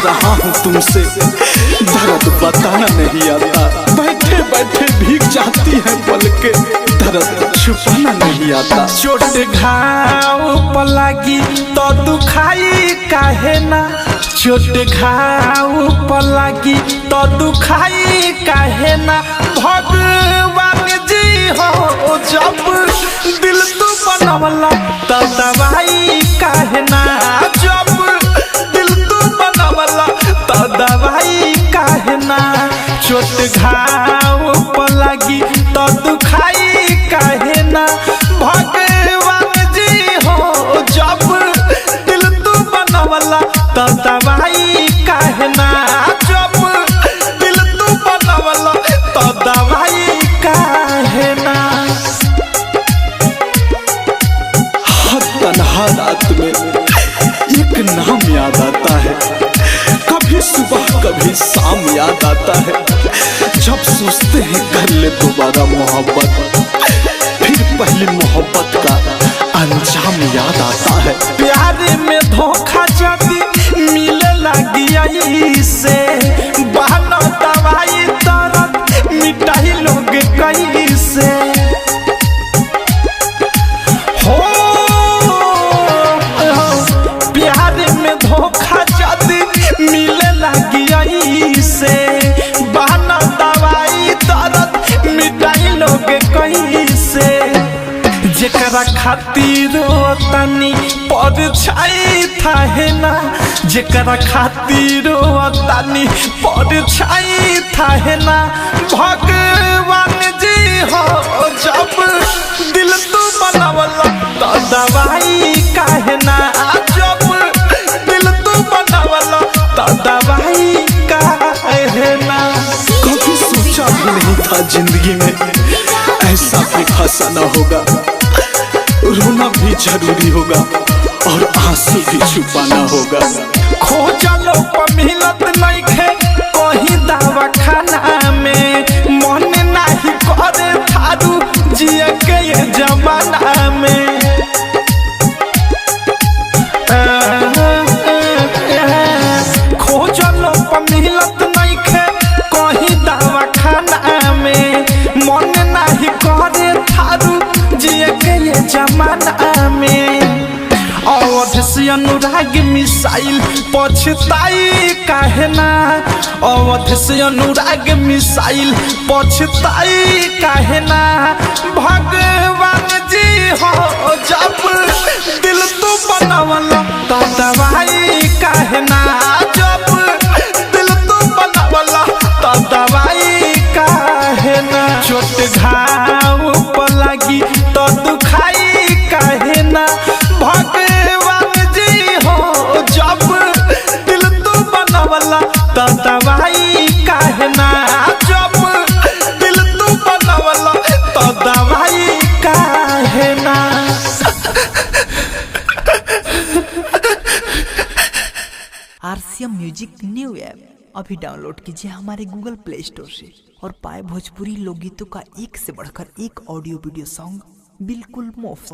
रहा हूँ तुमसे, दर्द बताना नहीं आता। बैठे बैठे भीग जाती है पलके, दर्द छुपाना नहीं आता। चोट घाव पर लागी तो दुखाई काहे ना, चोट घाव पर लागी तो दुखाई काहे ना। भगवान जी हो जब दिल तू बनवला तो दवाई काहे ना, जब दिल तू बनवला तो दवाई काहे ना। चोट घाव पर लागी तो दुखाई काहे ना। भगवान जी हो जब दिल तू बनवला तो दवाई काहे ना, जब दिल तू बनवला तो दवाई काहे ना। हर तन्हा रात में एक नाम याद आता है, कभी सुबह कभी शाम याद आता है। जब सोचते हैं कर ले दोबारा मोहब्बत, फिर पहली मोहब्बत का अंजाम याद आता है। प्यार में धोखा जदी मिले लगी से, बहाना दवाई दर्द मिटाई लोग कैसे हो। प्यार में धोखा जदी मिले लगी से, बहाना दवाई दर्द मिटाई लोग कैसे। जेकरा खातिर तनी परछाई थाहे ना, जेकरा खातिर तनी परछाई थाहे ना। भगवान जी हो जब दिल तू बनवला तो दवाई काहे ना, जब दिल तू बनवला तो दवाई काहे ना। कभी सोचा भी नहीं था जिंदगी में ऐसा भी फंसाना होगा। रोना भी जरूरी होगा और आंसू भी छुपाना होगा। खोजलो पर मिलत नइखे कहीं दवा खाना में, मन नहीं करे थारू जिए के ये जमाना में। खोजलो पर मिलत नइखे कहीं दवा खाना में, मन नहीं करे थारू जिए के ये जमाना में। अवध से अनुराग मिसाइल पछताई काहे ना, अवध से अनुराग मिसाइल पछताई काहे ना। भगवान जी हो जब दिल तू बनवला तो दवाई काहे ना, जब दिल तू बनवला तो दवाई काहे ना। चोट घाव पर लागी तो दुखाई काहे ना। भगवान जी हो जब दिल तू बनवला तो दवाई काहे ना, जब दिल तू बनवला तो दवाई काहे ना। आरसीएम म्यूजिक न्यू ऐप अभी डाउनलोड कीजिए हमारे गूगल प्ले स्टोर से और पाए भोजपुरी लोकगीतों का एक से बढ़कर एक ऑडियो वीडियो सॉन्ग बिल्कुल मुफ्त।